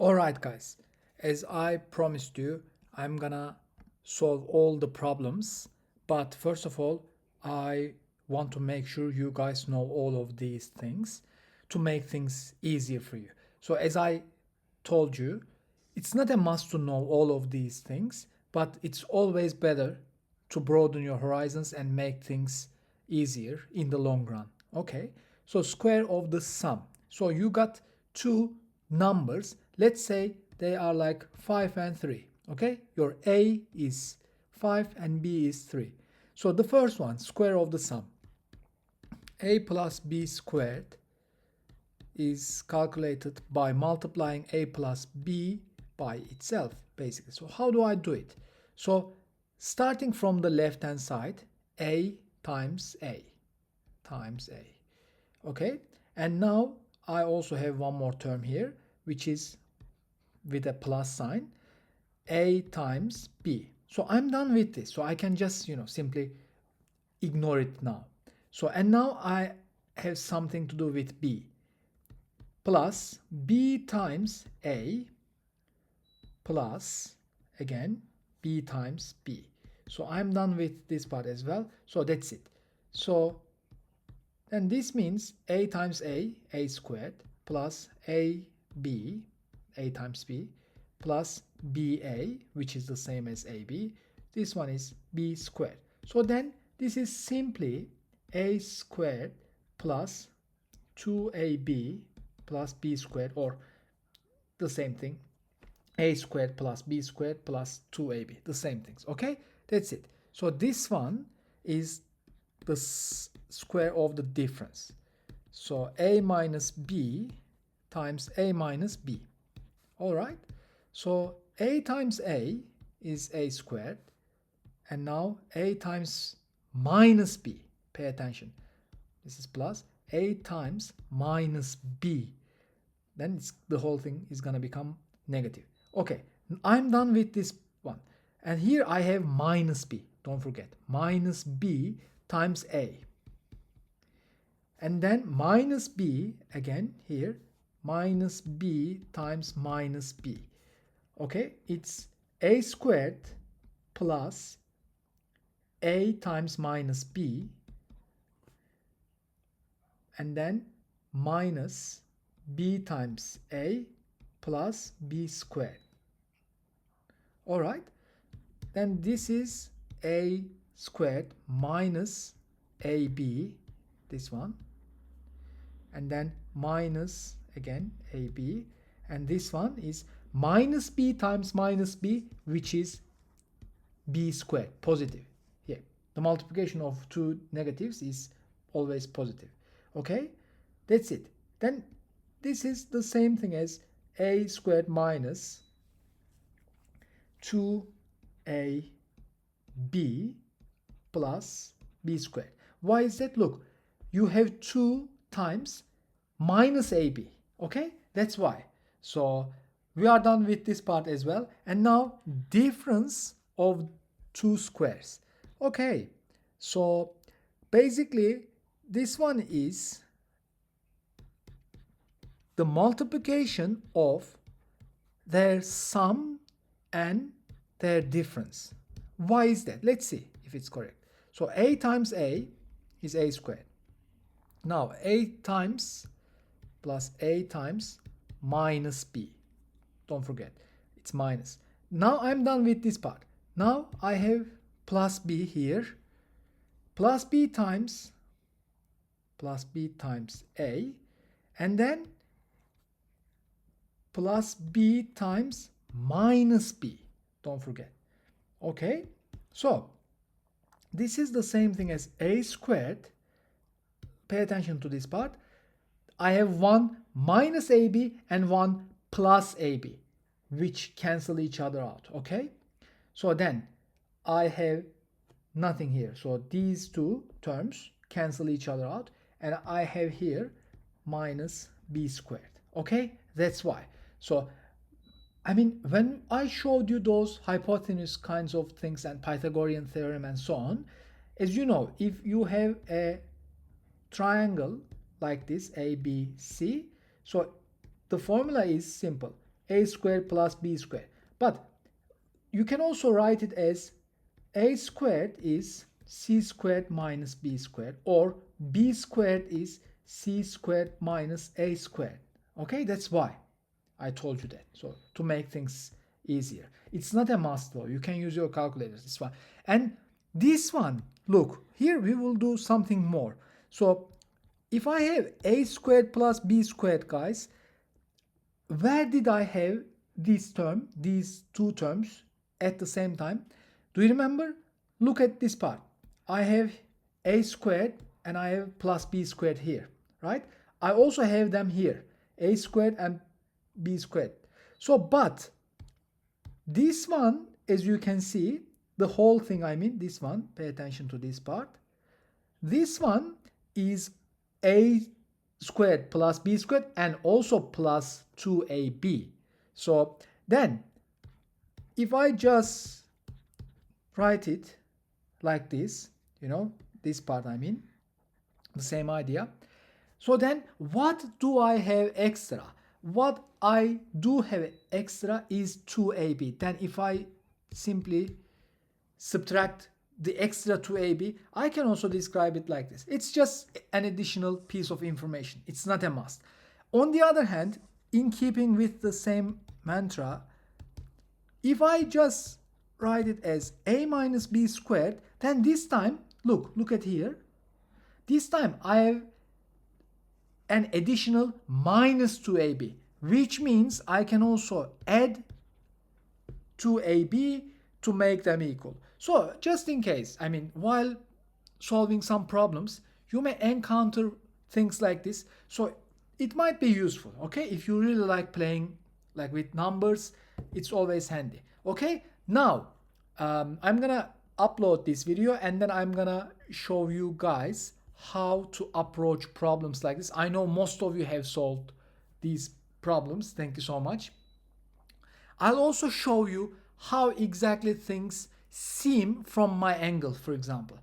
Alright guys, as I promised you, I'm gonna solve all the problems. But first of all, I want to make sure you guys know all of these things to make things easier for you. So as I told you, it's not a must to know all of these things, but it's always better to broaden your horizons and make things easier in the long run. Okay, so square of the sum. So you got two numbers. Let's say they are like 5 and 3. Okay, your A is 5 and B is 3. So the first one, square of the sum. A plus B squared is calculated by multiplying A plus B by itself, basically. So how do I do it? So starting from the left hand side, A times A times A. Okay, and now I also have one more term here, which is with a plus sign, A times B. So I'm done with this. So I can just, simply ignore it now. So, and now I have something to do with B. Plus B times A plus, again, B times B. So I'm done with this part as well. So that's it. So then this means A times A squared, plus AB, A times B, plus BA, which is the same as AB. This one is B squared. So then this is simply A squared plus 2AB plus B squared, or the same thing, A squared plus B squared plus 2AB, the same things. Okay, that's it. So this one is the square of the difference. So A minus B times A minus B. All right. So A times A is A squared. And now A times minus B. Pay attention. This is plus A times minus B. Then the whole thing is going to become negative. Okay. I'm done with this one. And here I have minus B. Don't forget. Minus B times A. And then minus B again here, minus B times minus B. Okay, it's A squared plus A times minus B, and then minus B times A plus B squared. All right, then this is A squared minus AB, this one, and then minus again AB, and this one is minus B times minus B, which is B squared, positive. Yeah, the multiplication of two negatives is always positive. Okay, that's it. Then this is the same thing as A squared minus 2AB plus B squared. Why is that? Look, you have 2 times minus AB. Okay, that's why. So we are done with this part as well. And now difference of two squares. Okay, so basically this one is the multiplication of their sum and their difference. Why is that? Let's see if it's correct. So A times A is A squared. Now A times plus A times minus B. Don't forget, it's minus. Now I'm done with this part. Now I have plus B here, plus B times A, and then plus B times minus B. Don't forget. Okay, so this is the same thing as A squared. Pay attention to this part. I have one minus AB and one plus AB, which cancel each other out. Okay, so then I have nothing here. So these two terms cancel each other out, and I have here minus B squared. Okay, that's why. So I mean, when I showed you those hypotenuse kinds of things and Pythagorean theorem and so on, as you know, if you have a triangle like this, ABC, so the formula is simple. a squared plus b squared. But you can also write it as a squared is c squared minus b squared, or b squared is c squared minus a squared. Okay, that's why I told you that. So to make things easier. It's not a must though. You can use your calculators. This one. And this one, look, here we will do something more. So if I have a squared plus b squared, guys, where did I have this term, these two terms at the same time? Do you remember? Look at this part. I have a squared and I have plus b squared here, right? I also have them here, a squared and b squared. So, but this one, as you can see, the whole thing, I mean this one, pay attention to this part. This one is a squared plus b squared and also plus 2ab. So then if I just write it like this, you know, this part, I mean, the same idea. So then what do I have extra? What I do have extra is 2ab. Then if I simply subtract the extra 2ab, I can also describe it like this. It's just an additional piece of information. It's not a must. On the other hand, in keeping with the same mantra, if I just write it as a minus b squared, then this time, look at here. This time I have an additional minus 2ab, which means I can also add 2ab to make them equal. So just in case, I mean, while solving some problems, you may encounter things like this. So it might be useful, okay? If you really like playing like with numbers, it's always handy. Okay, now I'm gonna upload this video and then I'm gonna show you guys how to approach problems like this. I know most of you have solved these problems. Thank you so much. I'll also show you how exactly things seem from my angle, for example,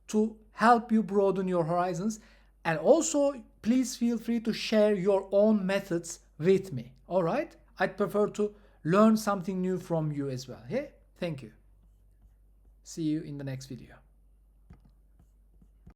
to help you broaden your horizons. And also, please feel free to share your own methods with me. All right? I'd prefer to learn something new from you as well. Yeah? Thank you. See you in the next video.